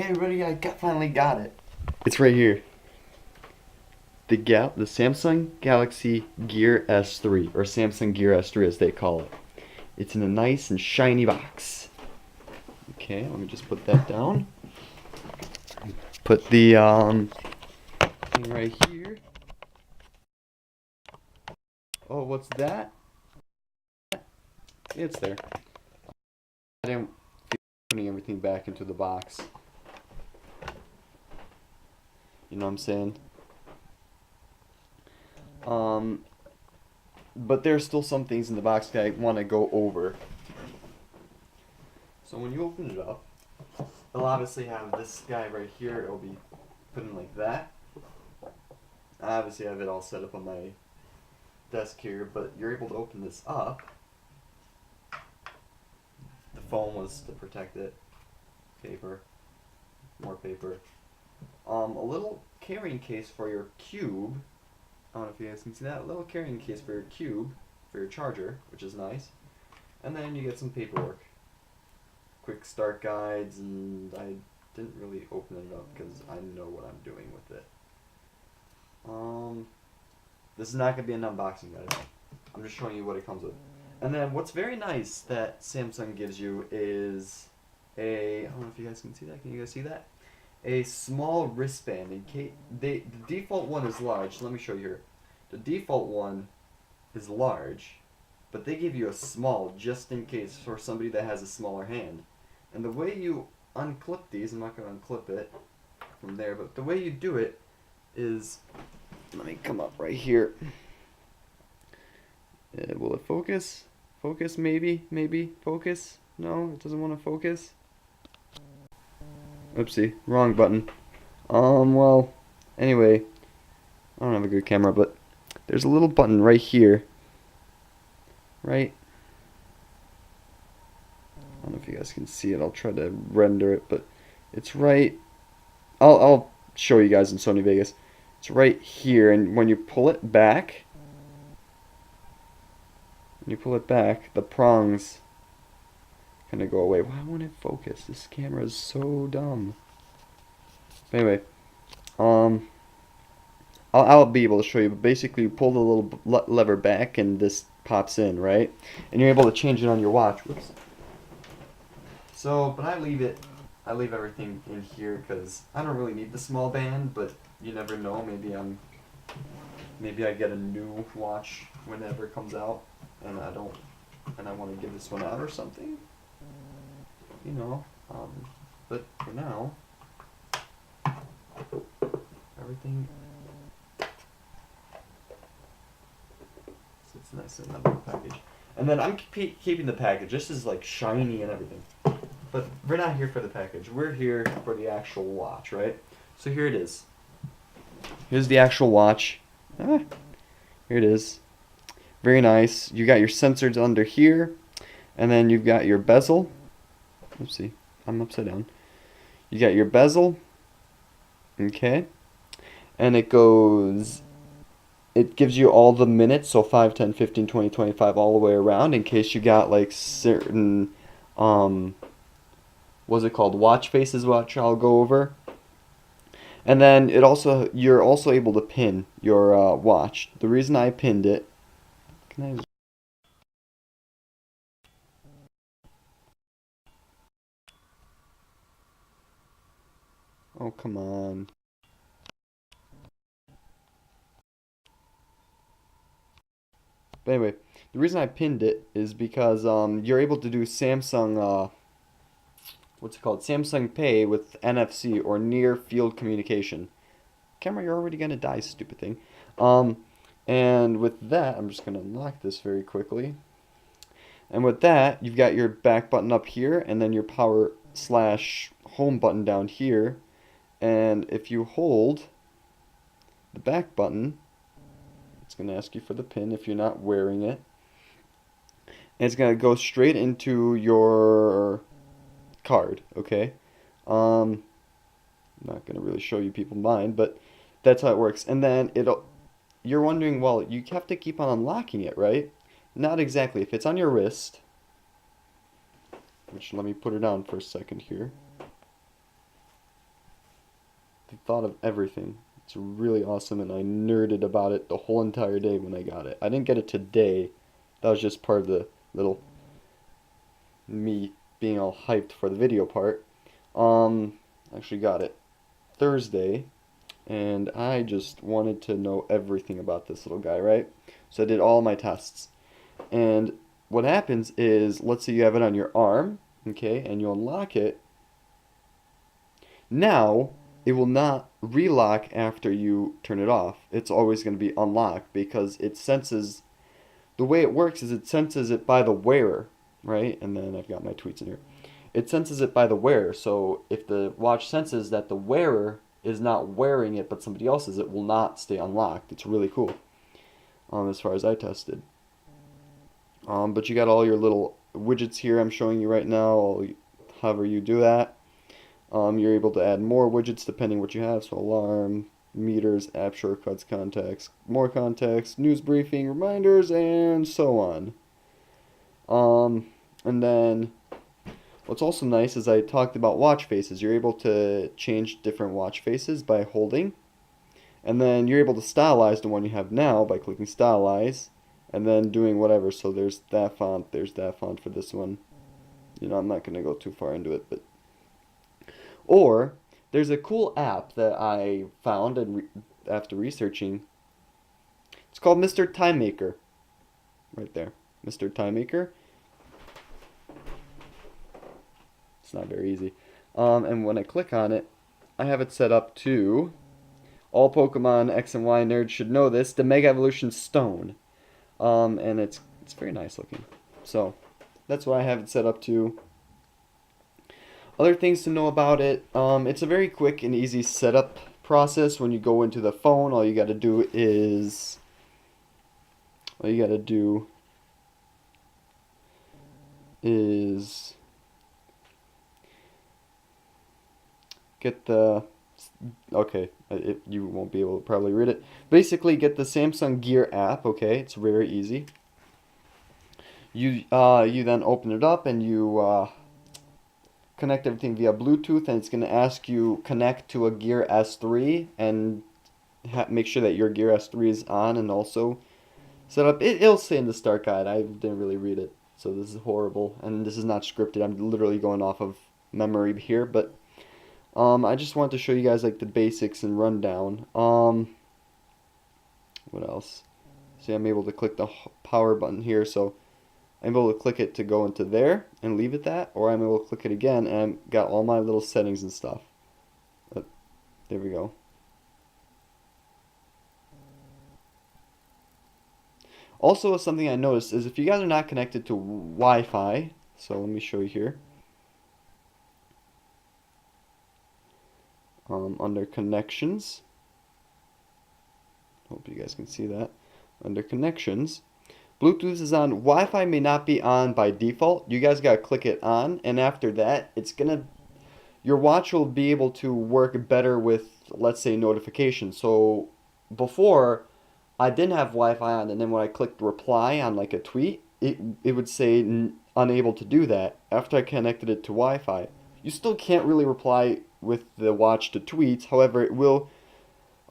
everybody, finally got it. It's right here. The Samsung Galaxy Gear S3, or Samsung Gear S3 as they call it. It's in a nice and shiny box. Okay, let me just put that down. Put the thing right here. Oh, what's that? It's there. I didn't feel putting everything back into the box. You know what I'm saying? But there's still some things in the box that I want to go over. So when you open it up, it'll obviously have this guy right here. It'll be put in like that. I obviously have it all set up on my desk here, but you're able to open this up. The foam was to protect it. Paper. More paper. A little carrying case for your cube. I don't know if you guys can see that. A little carrying case for your cube, for your charger, which is nice. And then you get some paperwork. Quick start guides, and I didn't really open it up because I know what I'm doing with it. This is not going to be an unboxing, guys. I'm just showing you what it comes with. And then what's very nice that Samsung gives you is I don't know if you guys can see that. Can you guys see that? A small wristband. In case the default one is large. Let me show you here. The default one is large, but they give you a small just in case for somebody that has a smaller hand. And the way you unclip these, I'm not going to unclip it from there, but the way you do it is, let me come up right here. Will it focus? Focus maybe? Maybe? Focus? No, it doesn't want to focus. Oopsie, wrong button. Well, anyway, I don't have a good camera, but there's a little button right here. Right? I don't know if you guys can see it. I'll try to render it, but it's right. I'll show you guys in Sony Vegas. It's right here, and when you pull it back, the prongs kind of go away. Why won't it focus? This camera is so dumb. But anyway, I'll be able to show you, but basically you pull the little lever back and this pops in, right? And you're able to change it on your watch. Whoops. So, but I leave everything in here because I don't really need the small band, but you never know. Maybe I get a new watch whenever it comes out, and I want to give this one out or something. You know, but for now, everything sits nice in that little package. And then I'm keeping the package. This is like shiny and everything. But we're not here for the package. We're here for the actual watch, right? So here it is. Here's the actual watch. Here it is. Very nice. You got your sensors under here. And then you've got your bezel. Oopsie, I'm upside down. You got your bezel. Okay. And it gives you all the minutes, so 5, 10, 15, 20, 25, all the way around, in case you got like certain, what's it called, watch faces, which I'll go over. And then you're also able to pin your watch. The reason I pinned it, can I? Oh, come on. But anyway, the reason I pinned it is because you're able to do Samsung, what's it called? Samsung Pay with NFC, or near field communication. Camera, you're already gonna die, stupid thing. And with that, I'm just gonna unlock this very quickly. And with that, you've got your back button up here, and then your power/home button down here. And if you hold the back button, it's going to ask you for the pin if you're not wearing it. And it's going to go straight into your card, okay? I'm not going to really show you people mine, but that's how it works. And then you're wondering, well, you have to keep on unlocking it, right? Not exactly. If it's on your wrist, which let me put her down for a second here. They thought of everything. It's really awesome, and I nerded about it the whole entire day when I got it. I didn't get it today. That was just part of the little me being all hyped for the video part. Actually got it Thursday, and I just wanted to know everything about this little guy, right? So I did all my tests. And what happens is, let's say you have it on your arm, okay, and you unlock it. Now, it will not relock after you turn it off. It's always going to be unlocked because it senses, the way it works is it senses it by the wearer, right? And then I've got my tweets in here. It senses it by the wearer. So if the watch senses that the wearer is not wearing it but somebody else is, it will not stay unlocked. It's really cool, as far as I tested. But you got all your little widgets here I'm showing you right now. However you do that. You're able to add more widgets depending what you have. So alarm, meters, app shortcuts, contacts, more contacts, news briefing, reminders, and so on. And then what's also nice is I talked about watch faces. You're able to change different watch faces by holding. And then you're able to stylize the one you have now by clicking stylize. And then doing whatever. So there's that font for this one. You know, I'm not going to go too far into it, but... Or, there's a cool app that I found and after researching. It's called Mr. Time Maker. Right there. Mr. Time Maker. It's not very easy. And when I click on it, I have it set up to... All Pokemon X and Y nerds should know this. The Mega Evolution Stone. And it's very nice looking. So, that's what I have it set up to. Other things to know about it, it's a very quick and easy setup process. When you go into the phone, all you got to do is get the, okay, you won't be able to probably read it. Basically, get the Samsung Gear app, okay, it's very easy. You then open it up and you connect everything via Bluetooth, and it's going to ask you connect to a Gear S3 and make sure that your Gear S3 is on, and also set up. It'll say in the start guide. I didn't really read it, so this is horrible, and this is not scripted. I'm literally going off of memory here, but I just wanted to show you guys like the basics and rundown. What else? See, I'm able to click the power button here, so I'm able to click it to go into there and leave it that, or I'm able to click it again and I've got all my little settings and stuff. There we go. Also, something I noticed is if you guys are not connected to Wi-Fi, so let me show you here. Under connections, hope you guys can see that. Under connections, Bluetooth is on. Wi-Fi may not be on by default. You guys gotta click it on, and after that, your watch will be able to work better with, let's say, notifications. So before, I didn't have Wi-Fi on, and then when I clicked reply on like a tweet, it would say unable to do that. After I connected it to Wi-Fi, you still can't really reply with the watch to tweets. However, it will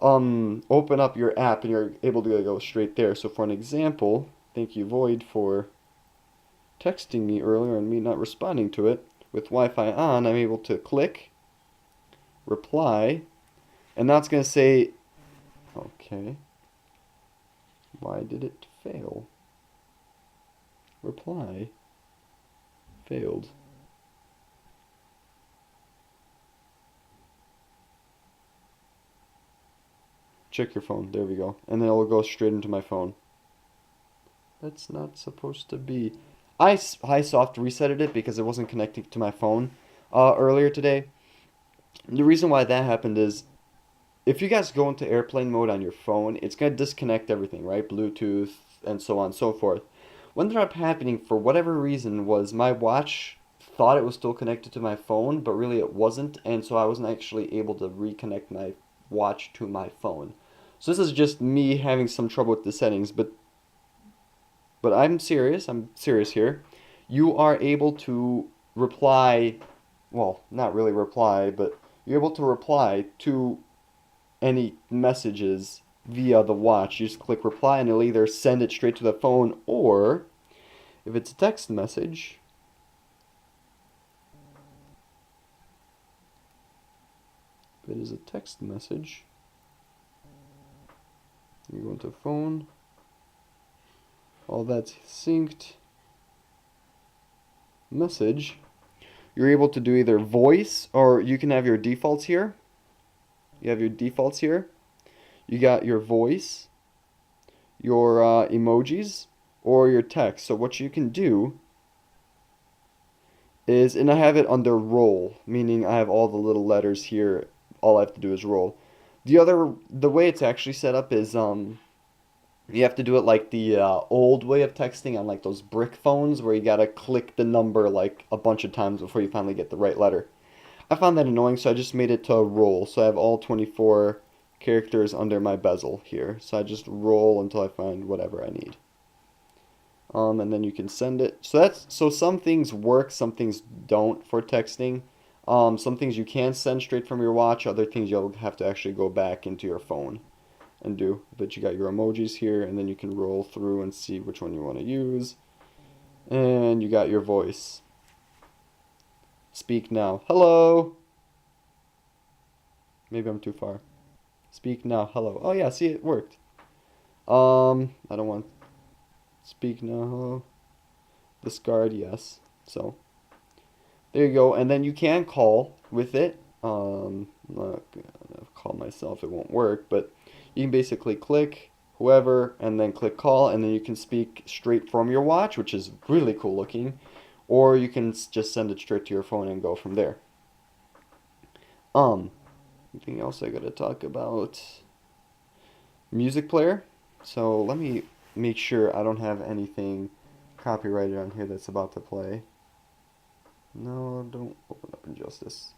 open up your app, and you're able to go straight there. So for an example. Thank you, Void, for texting me earlier and me not responding to it. With Wi-Fi on, I'm able to click, reply, and now it's going to say, okay, why did it fail? Reply, failed. Check your phone, there we go. And then it'll go straight into my phone. That's not supposed to be. I soft resetted it because it wasn't connecting to my phone earlier today. The reason why that happened is if you guys go into airplane mode on your phone, it's going to disconnect everything, right? Bluetooth and so on and so forth. What ended up happening for whatever reason was my watch thought it was still connected to my phone, but really it wasn't, and so I wasn't actually able to reconnect my watch to my phone. So this is just me having some trouble with the settings, but I'm serious here. You are able to reply, well, not really reply, but you're able to reply to any messages via the watch. You just click reply and it'll either send it straight to the phone, or if it's a text message, if it is a text message, you go into phone, all that's synced, message, you're able to do either voice, or you can have your defaults here. You have your defaults here. You got your voice, your emojis, or your text. So what you can do is, and I have it under roll, meaning I have all the little letters here. All I have to do is roll. The way it's actually set up is you have to do it like the old way of texting on like those brick phones where you gotta click the number like a bunch of times before you finally get the right letter. I found that annoying, so I just made it to roll. So I have all 24 characters under my bezel here. So I just roll until I find whatever I need. And then you can send it. So some things work, some things don't for texting. Some things you can send straight from your watch, other things you'll have to actually go back into your phone and do. But you got your emojis here, and then you can roll through and see which one you want to use. And you got your voice. Speak now. Hello. Maybe I'm too far. Speak now. Hello. Oh yeah, see, it worked. I don't want speak now. Hello. Discard, yes. So there you go. And then you can call with it. I'm not gonna call myself, it won't work, but you can basically click whoever and then click call, and then you can speak straight from your watch, which is really cool looking, or you can just send it straight to your phone and go from there. Anything else I gotta talk about? Music player. So let me make sure I don't have anything copyrighted on here that's about to play. No, don't open up Injustice.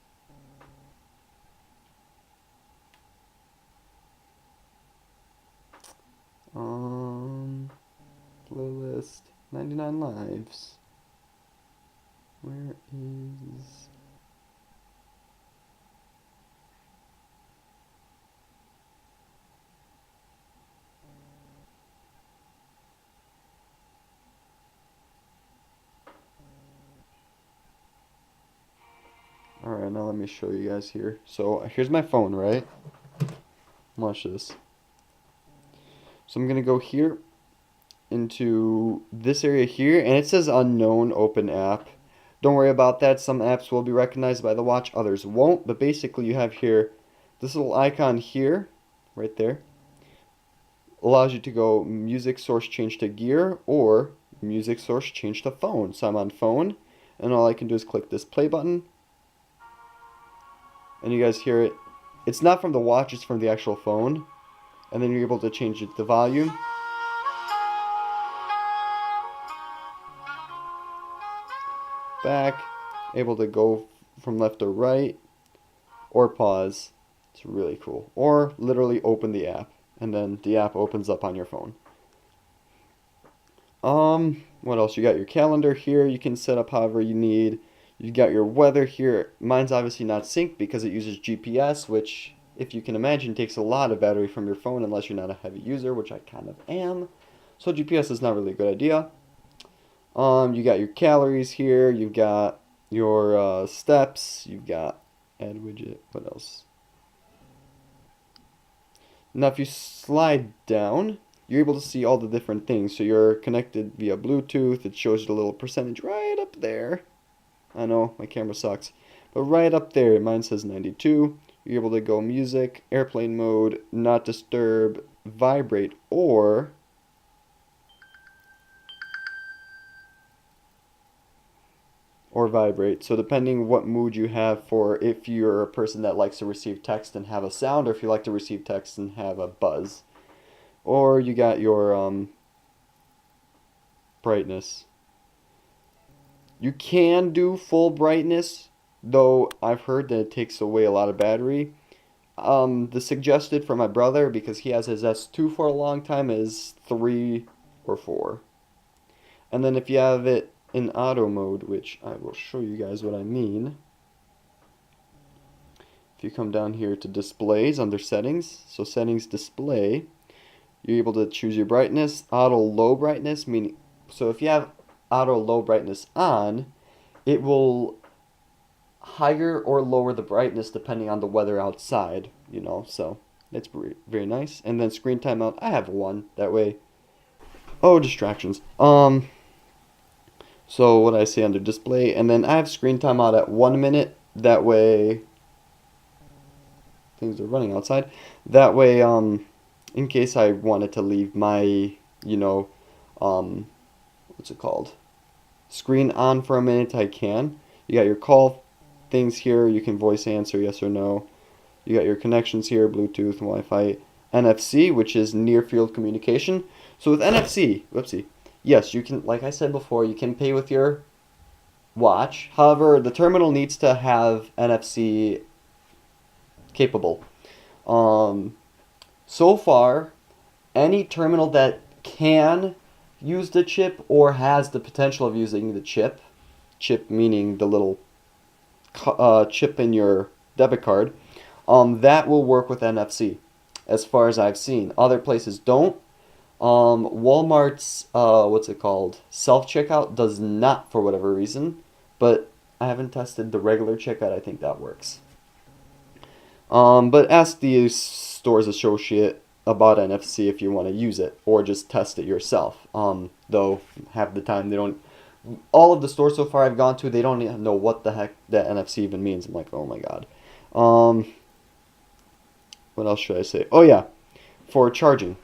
Playlist 99 lives. Where is... Alright, now let me show you guys here. So here's my phone, right? Watch this. So I'm gonna go here into this area here, and it says unknown open app. Don't worry about that. Some apps will be recognized by the watch, others won't. But basically you have here this little icon here, right there, allows you to go music source change to gear, or music source change to phone. So I'm on phone, and all I can do is click this play button, and you guys hear it. It's not from the watch, it's from the actual phone. And then you're able to change it to volume. Back, able to go from left to right, or pause. It's really cool. Or literally open the app, and then the app opens up on your phone. What else? You got your calendar here. You can set up however you need. You got your weather here. Mine's obviously not synced because it uses GPS, which, if you can imagine, takes a lot of battery from your phone unless you're not a heavy user, which I kind of am. So GPS is not really a good idea. You got your calories here, you've got your steps, you've got add widget, what else? Now if you slide down, you're able to see all the different things. So you're connected via Bluetooth, it shows you the little percentage right up there. I know, my camera sucks. But right up there, mine says 92. You're able to go music, airplane mode, not disturb, vibrate, or vibrate. So depending what mood you have, for if you're a person that likes to receive text and have a sound, or if you like to receive text and have a buzz. Or you got your brightness. You can do full brightness, though I've heard that it takes away a lot of battery. The suggested for my brother, because he has his S2 for a long time, is 3 or 4. And then if you have it in auto mode, which I will show you guys what I mean. If you come down here to displays under settings, so settings display, you're able to choose your brightness, auto low brightness, meaning, so if you have auto low brightness on, it will higher or lower the brightness depending on the weather outside, you know, so that's very nice. And then screen timeout, I have one, that way. Oh, distractions. So what I say under display, and then I have screen timeout at 1 minute, that way things are running outside. That way, in case I wanted to leave my, you know, what's it called? Screen on for a minute, I can. You got your call things here, you can voice answer yes or no. You got your connections here, Bluetooth, Wi-Fi, NFC, which is near field communication. So with NFC, whoopsie, yes, you can, like I said before, you can pay with your watch. However, the terminal needs to have NFC capable. So far, any terminal that can use the chip or has the potential of using the chip meaning the little chip in your debit card, that will work with NFC, as far as I've seen. Other places don't. Walmart's, what's it called? Self-checkout does not for whatever reason, but I haven't tested the regular checkout. I think that works. But ask the store's associate about NFC if you want to use it, or just test it yourself. Though half the time they don't. All of the stores so far I've gone to, they don't even know what the heck that NFC even means. I'm like, oh my god. What else should I say? Oh yeah, for charging.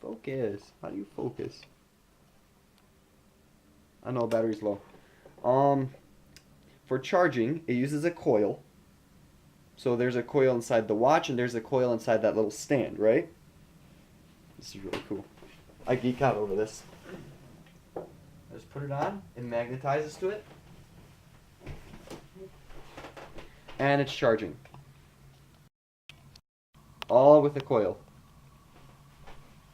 Focus. How do you focus? I know battery's low. For charging, it uses a coil. So there's a coil inside the watch, and there's a coil inside that little stand, right? This is really cool. I geek out over this. I just put it on, it magnetizes to it, and it's charging. All with a coil.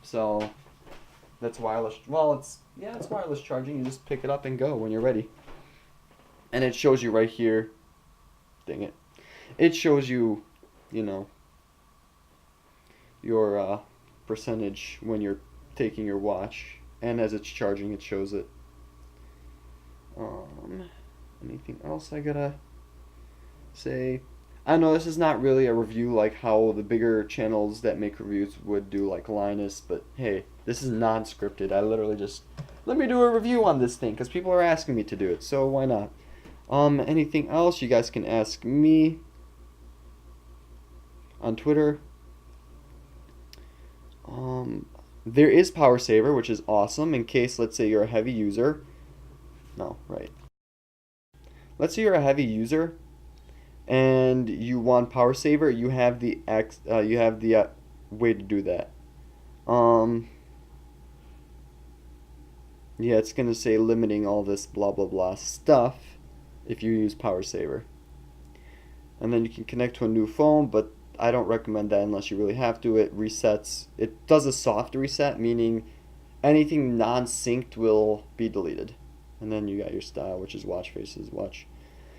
So that's wireless. Well, it's wireless charging. You just pick it up and go when you're ready. And it shows you right here. Dang it. It shows you, you know, your percentage when you're taking your watch, and as it's charging, it shows it. Anything else I gotta say? I know this is not really a review like how the bigger channels that make reviews would do, like Linus, but hey, this is non-scripted. I literally just, let me do a review on this thing, because people are asking me to do it, so why not? Anything else, you guys can ask me on Twitter. There is Power Saver, which is awesome in case, let's say you're a heavy user. No, right. Let's say you're a heavy user and you want Power Saver, you have the way to do that. Yeah, it's gonna say limiting all this blah blah blah stuff if you use Power Saver. And then you can connect to a new phone, but I don't recommend that unless you really have to. It resets. It does a soft reset, meaning anything non-synced will be deleted. And then you got your style, which is watch faces, watch.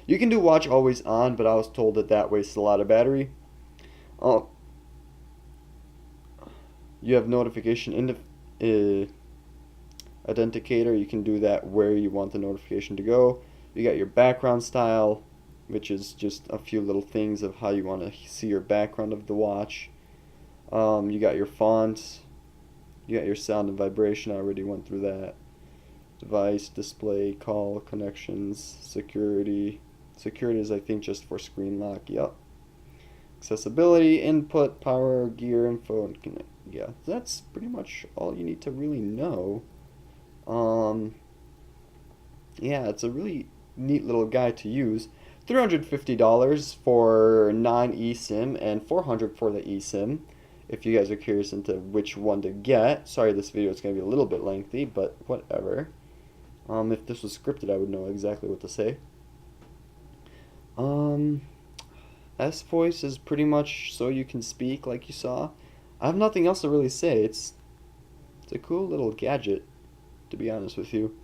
You can do watch always on, but I was told that wastes a lot of battery. You have notification in the identicator. You can do that where you want the notification to go. You got your background style, which is just a few little things of how you want to see your background of the watch. You got your fonts. You got your sound and vibration. I already went through that. Device, display, call, connections, security. Security is, I think, just for screen lock. Yep. Accessibility, input, power, gear, info, and connect. Yeah, that's pretty much all you need to really know. Yeah, it's a really neat little guide to use. $350 for non-eSIM and $400 for the eSIM. If you guys are curious into which one to get. Sorry, this video is going to be a little bit lengthy, but whatever. If this was scripted, I would know exactly what to say. S-Voice is pretty much so you can speak like you saw. I have nothing else to really say. It's a cool little gadget, to be honest with you.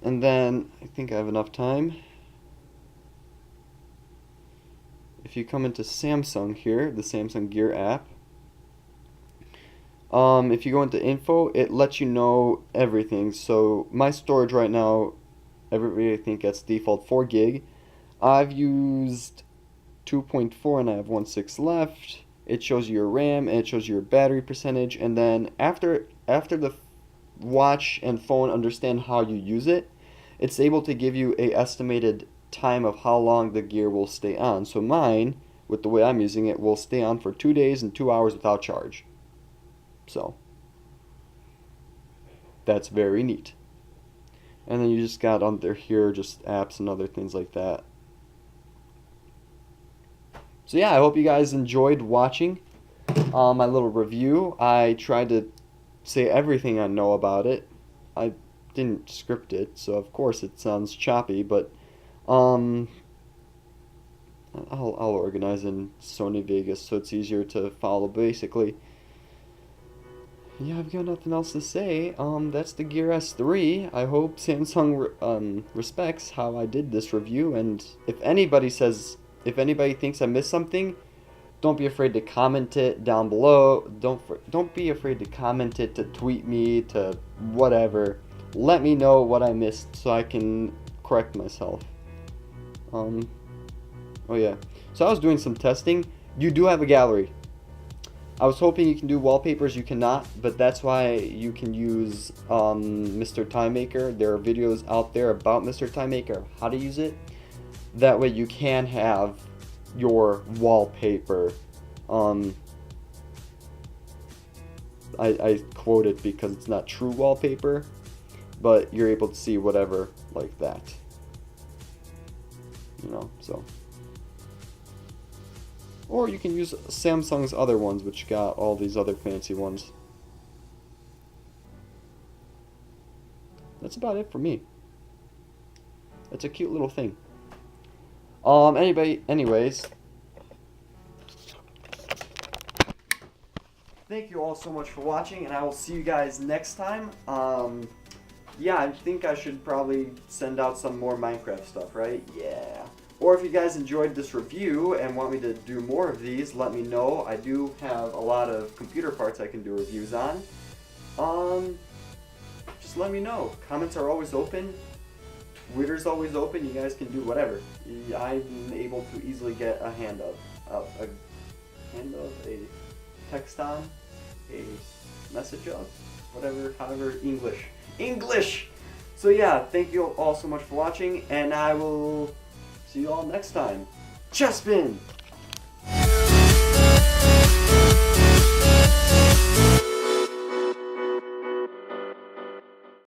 And then I think I have enough time. If you come into Samsung here, the Samsung Gear app, if you go into info, it lets you know everything. So my storage right now, everybody I think gets default 4 gig. I've used 2.4 and I have 1.6 left. It shows you your RAM and it shows you your battery percentage. And then after the watch and phone understand how you use it, it's able to give you a estimated time of how long the gear will stay on. So mine, with the way I'm using it, will stay on for 2 days and 2 hours without charge. So that's very neat. And then you just got under here just apps and other things like that. So yeah, I hope you guys enjoyed watching my little review. I tried to say everything I know about it. I didn't script it, so of course it sounds choppy, but I'll organize in Sony Vegas so it's easier to follow basically. Yeah, I've got nothing else to say. That's the Gear S3. I hope Samsung respects how I did this review, and if anybody thinks I missed something, don't be afraid to comment it down below. Don't be afraid to comment it, to tweet me, to whatever. Let me know what I missed so I can correct myself. Oh yeah. So I was doing some testing. You do have a gallery. I was hoping you can do wallpapers, you cannot, but that's why you can use Mr. Time Maker. There are videos out there about Mr. Time Maker, how to use it. That way you can have your wallpaper. I quote it because it's not true wallpaper, but you're able to see whatever like that. You know, so. Or you can use Samsung's other ones, which got all these other fancy ones. That's about it for me. It's a cute little thing. Anyways. Thank you all so much for watching, and I will see you guys next time. Yeah, I think I should probably send out some more Minecraft stuff, right? Yeah. Or if you guys enjoyed this review and want me to do more of these, let me know. I do have a lot of computer parts I can do reviews on. Just let me know. Comments are always open. Twitter's always open. You guys can do whatever. I'm able to easily get a hand of, a text on, a message of, whatever, however, English! So yeah, thank you all so much for watching, and I will see you all next time. Chespin!